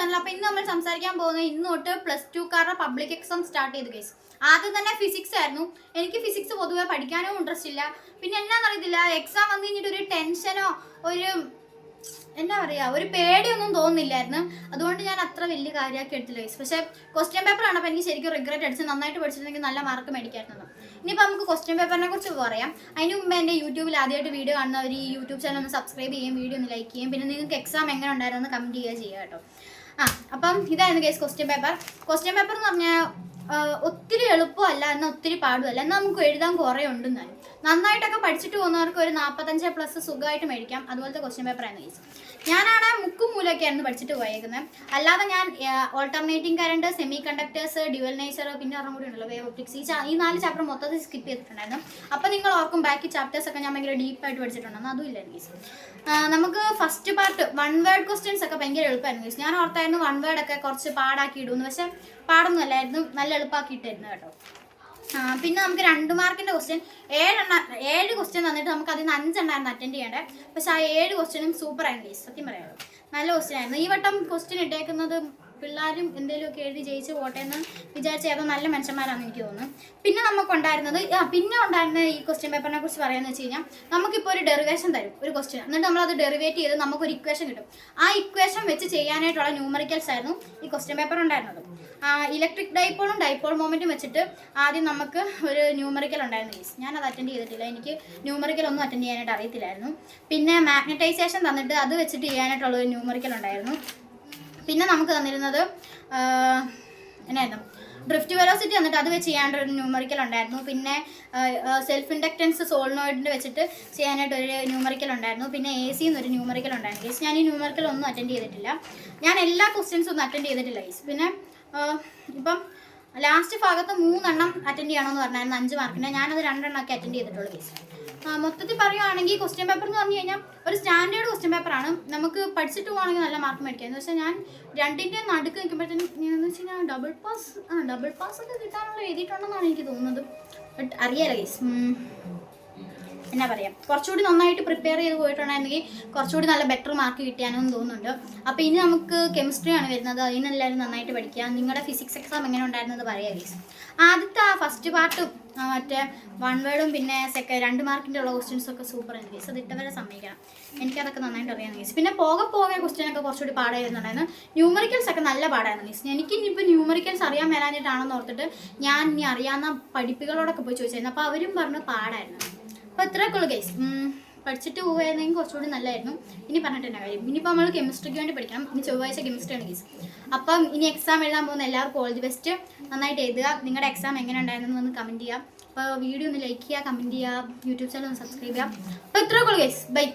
Channel. അപ്പോൾ ഇന്ന് നമ്മൾ സംസാരിക്കാൻ പോകുന്നത് ഇന്ന് തൊട്ട് +2 പബ്ലിക് എക്സാം സ്റ്റാർട്ട് ചെയ്തു ഗൈസ്. ആദ്യം തന്നെ ഫിസിക്സ് ആയിരുന്നു. എനിക്ക് ഫിസിക്സ് പൊതുവെ പഠിക്കാനോ ഇൻട്രസ്റ്റ് ഇല്ല. പിന്നെ എന്നാന്നറിയത്തില്ല, എക്സാം വന്നു കഴിഞ്ഞിട്ട് ഒരു ടെൻഷനോ എന്താ പറയുക, ഒരു പേടിയൊന്നും തോന്നുന്നില്ലായിരുന്നു. അതുകൊണ്ട് ഞാൻ അത്ര വലിയ കാര്യമാക്കി എടുത്തില്ല ഗൈസ്. പക്ഷേ ക്വസ്റ്റ്യൻ പേപ്പർ ആണപ്പോൾ എനിക്ക് ശരിക്കും റിഗ്രറ്റ് അടിച്ച് നന്നായിട്ട് പഠിച്ചിട്ടുണ്ടെങ്കിൽ നല്ല മാർക്ക് മേടിക്കായിരുന്നു. ഇനിയിപ്പോൾ നമുക്ക് ക്വസ്റ്റ്യൻ പേപ്പറിനെ കുറിച്ച് പറയാം. അതിന് മുമ്പ് എൻ്റെ യൂട്യൂബിൽ ആദ്യമായിട്ട് വീഡിയോ കാണുന്നവർ ഈ യൂട്യൂബ് ചാനൽ ഒന്ന് സബ്സ്ക്രൈബ് ചെയ്യും, വീഡിയോ ഒന്ന് ലൈക്ക് ചെയ്യും, പിന്നെ നിങ്ങൾക്ക് എക്സാം എങ്ങനെ ഉണ്ടായിരുന്നു കമൻറ്റ് ചെയ്യുക കേട്ടോ. അപ്പം ഇതായിരുന്നു guys question paper. Question paper എന്ന് പറഞ്ഞാൽ ഒത്തിരി എളുപ്പമല്ല എന്നാൽ ഒത്തിരി പാടുമല്ല, എന്നാൽ നമുക്ക് എഴുതാൻ കുറേ ഉണ്ടെന്നാലും. നന്നായിട്ടൊക്കെ പഠിച്ചിട്ട് പോകുന്നവർക്ക് ഒരു 45+ സുഖമായിട്ട് മേടിക്കാം. അതുപോലത്തെ ക്വസ്റ്റ്യൻ പേപ്പറായിരുന്നു ഗൈസ്. ഞാനാണ് മുക്കും മൂലമൊക്കെയായിരുന്നു പഠിച്ചിട്ട് പോയേക്കുന്നത്. അല്ലാതെ ഞാൻ alternating current, semi conductors, dual nature, പിന്നെ ഒരെണ്ണം കൂടി ഉണ്ടല്ലോ വേവ് ഒപ്റ്റിക്സ്, ഈ 4 ചാപ്റ്റർ മൊത്തത്തിൽ സ്കിപ്പ് ചെയ്തിട്ടുണ്ടായിരുന്നു. അപ്പോൾ നിങ്ങൾ ഓർക്കും ബാക്കി ചാപ്റ്റേഴ്സൊക്കെ ഞാൻ ഭയങ്കര ഡീപ്പായിട്ട് പഠിച്ചിട്ടുണ്ടെന്ന്. അതും ഇല്ല ഗൈസ്. നമുക്ക് ഫസ്റ്റ് പാർട്ട് 1 വേർഡ് ക്വസ്റ്റ്യൻസ് ഒക്കെ ഭയങ്കര എളുപ്പമായിരുന്നു ഗൈസ്. ഞാൻ ഓർത്തായിരുന്നു 1 വേർഡ് ഒക്കെ കുറച്ച് പാടാക്കി ഇടുന്നു, പക്ഷെ പാടൊന്നും അല്ലായിരുന്നു, നല്ല എളുപ്പമാക്കിയിട്ടായിരുന്നു കേട്ടോ. പിന്നെ നമുക്ക് 2 മാർക്കിൻ്റെ ക്വസ്റ്റ്യൻ 7 ക്വസ്റ്റ്യൻ തന്നിട്ട് നമുക്ക് അതിൽ നിന്ന് 5 എണ്ണമായിരുന്നു അറ്റൻഡ് ചെയ്യേണ്ടത്. പക്ഷേ ആ 7 ക്വസ്റ്റ്യനും സൂപ്പറായിരുന്നു ഗൈസ്, സത്യം പറയാമോ, നല്ല ക്വസ്റ്റ്യൻ ആയിരുന്നു. ഈ വട്ടം ക്വസ്റ്റ്യൻ ഇട്ടേക്കുന്നത് പിള്ളേരും എന്തെങ്കിലുമൊക്കെ എഴുതി ജയിച്ച് പോട്ടെ എന്ന് വിചാരിച്ച ഏതോ നല്ല മനുഷ്യന്മാരാണെന്ന് എനിക്ക് തോന്നുന്നു. പിന്നെ ഉണ്ടായിരുന്ന ഈ ക്വസ്റ്റ്യൻ പേപ്പറിനെ കുറിച്ച് പറയാമെന്ന് വെച്ച് കഴിഞ്ഞാൽ, നമുക്കിപ്പോൾ ഒരു ഡെറിവേഷൻ തരും, ഒരു ക്വസ്റ്റ്യൻ, എന്നിട്ട് നമ്മളത് ഡെറിവേറ്റ് ചെയ്ത് നമുക്കൊരു ഇക്വേഷൻ കിട്ടും. ആ ഇക്വേഷൻ വെച്ച് ചെയ്യാനായിട്ടുള്ള ന്യൂമറിക്കൽസ് ആയിരുന്നു ഈ ക്വസ്റ്റ്യൻ പേപ്പർ ഉണ്ടായിരുന്നത്. ഇലക്ട്രിക് ഡൈപോളും ഡൈപോൾ മൊമെൻറ്റും വെച്ചിട്ട് ആദ്യം നമുക്ക് ഒരു ന്യൂമറിക്കൽ ഉണ്ടായിരുന്നു ഗൈസ്. ഞാനത് അറ്റൻഡ് ചെയ്തിട്ടില്ല, എനിക്ക് ന്യൂമറിക്കൽ ഒന്നും അറ്റൻഡ് ചെയ്യാനായിട്ട് അറിയത്തില്ലായിരുന്നു. പിന്നെ മാഗ്നറ്റൈസേഷൻ തന്നിട്ട് അത് വെച്ചിട്ട് ചെയ്യാനായിട്ടുള്ള ഒരു ന്യൂമറിക്കൽ ഉണ്ടായിരുന്നു. പിന്നെ നമുക്ക് തന്നിരുന്നത് എന്നായിരുന്നു, ഡ്രിഫ്റ്റ് വെലോസിറ്റി തന്നിട്ട് അത് വെച്ച് ചെയ്യാനായിട്ടൊരു ന്യൂമറിക്കൽ ഉണ്ടായിരുന്നു. പിന്നെ സെൽഫ് ഇൻഡക്റ്റൻസ് സോളിനോയിഡിൻ്റെ വെച്ചിട്ട് ചെയ്യാനായിട്ടൊരു ന്യൂമറിക്കൽ ഉണ്ടായിരുന്നു. പിന്നെ AC എന്നൊരു ന്യൂമറിക്കൽ ഉണ്ടായിരുന്നു ഗൈസ്. ഞാൻ ഈ ന്യൂമറിക്കൽ ഒന്നും അറ്റൻഡ് ചെയ്തിട്ടില്ല. ഞാൻ എല്ലാ ക്വസ്റ്റ്യൻസും ഒന്നും അറ്റൻഡ് ചെയ്തിട്ടില്ല ഗൈസ്. പിന്നെ ഇപ്പം ലാസ്റ്റ് ഭാഗത്ത് 3 എണ്ണം അറ്റൻഡ് ചെയ്യണമെന്ന് പറഞ്ഞായിരുന്നു 5 മാർക്കിന്. ഞാനത് 2 എണ്ണമൊക്കെ അറ്റൻഡ് ചെയ്തിട്ടുള്ളൂ ഗൈസ്. മൊത്തത്തിൽ പറയുകയാണെങ്കിൽ ക്വസ്റ്റ്യൻ പേപ്പർ എന്ന് പറഞ്ഞു കഴിഞ്ഞാൽ ഒരു സ്റ്റാൻഡേർഡ് ക്വസ്റ്റ്യൻ പേപ്പറാണ്. നമുക്ക് പഠിച്ചിട്ട് പോകുകയാണെങ്കിൽ നല്ല മാർക്ക് മേടിക്കാം. പക്ഷേ ഞാൻ 2ൻ്റെ നടുക്ക് നിൽക്കുമ്പോഴത്തേനും എന്ന് വെച്ച് കഴിഞ്ഞാൽ ഡബിൾ പാസ് ഒക്കെ കിട്ടാനുള്ള എഴുതിയിട്ടുണ്ടെന്നാണ് എനിക്ക് തോന്നുന്നത്. ബട്ട് അറിയാലോ ഗൈസ്, എന്നാ പറയാം, കുറച്ചുകൂടി നന്നായിട്ട് പ്രിപ്പയർ ചെയ്ത് പോയിട്ടുണ്ടായിരുന്നെങ്കിൽ കുറച്ചുകൂടി നല്ല ബെറ്റർ മാർക്ക് കിട്ടിയാനെന്ന് തോന്നുന്നുണ്ട്. അപ്പോൾ ഇനി നമുക്ക് കെമിസ്ട്രിയാണ് വരുന്നത്, അതിനെല്ലാവരും നന്നായിട്ട് പഠിക്കുക. നിങ്ങളുടെ ഫിസിക്സ് എക്സാം എങ്ങനെ ഉണ്ടായിരുന്നത് പറയാം ഗൈസ്. ആദ്യത്തെ ഫസ്റ്റ് പാർട്ടും മറ്റേ 1 വേർഡും പിന്നെ 2 മാർക്കിൻ്റെ ഉള്ള ക്വസ്റ്റ്യൻസൊക്കെ സൂപ്പർ ആണ് ഗൈസ്. അത് ഇട്ടവരെ സമ്മതിക്കണം, എനിക്കതൊക്കെ നന്നായിട്ട് അറിയാം ഗൈസ്. പിന്നെ പോകെ ക്വസ്റ്റ്യനൊക്കെ കുറച്ചുകൂടി പാടായിരുന്നുണ്ടായിരുന്നു. ന്യൂമറിക്കൽസ് ഒക്കെ നല്ല പാടായിരുന്നു ഗൈസ്. എനിക്ക് ഇനിയിപ്പോൾ ന്യൂമറിക്കൽസ് അറിയാൻ മേലാഞ്ഞിട്ടാണെന്ന് ഓർത്തിട്ട് ഞാൻ ഇനി അറിയാവുന്ന പഠിപ്പികളോടൊക്കെ പോയി ചോദിച്ചായിരുന്നു. അപ്പോൾ അവരും പറഞ്ഞു പാടായിരുന്നു. അപ്പോൾ ഇത്രയൊക്കെ ഉള്ളൂ ഗൈസ്. പഠിച്ചിട്ട് പോവുകയായിരുന്നെങ്കിൽ കുറച്ചുകൂടി നല്ലതായിരുന്നു. ഇനി പറഞ്ഞിട്ട് തന്നെ കാര്യം, ഇനിയിപ്പോൾ നമ്മൾ കെമിസ്ട്രിക്ക് വേണ്ടി പഠിക്കണം. ഇനി ചൊവ്വാഴ്ച കെമിസ്ട്രിയാണ് ഗൈസ്. അപ്പം ഇനി എക്സാം എഴുതാൻ പോകുന്ന എല്ലാവർക്കും ഓൾ ദി ബെസ്റ്റ്. നന്നായിട്ട് എഴുതുക. നിങ്ങളുടെ എക്സാം എങ്ങനെ ഉണ്ടായിരുന്നു എന്ന് കമൻറ്റ് ചെയ്യുക. അപ്പോൾ വീഡിയോ ഒന്ന് ലൈക്ക് ചെയ്യുക, കമൻറ്റ് ചെയ്യുക, യൂട്യൂബ് ചാനൽ ഒന്ന് സബ്സ്ക്രൈബ് ചെയ്യുക. അപ്പോൾ ഇത്രയൊക്കെ ഉള്ളൂ ഗൈസ്. ബൈ.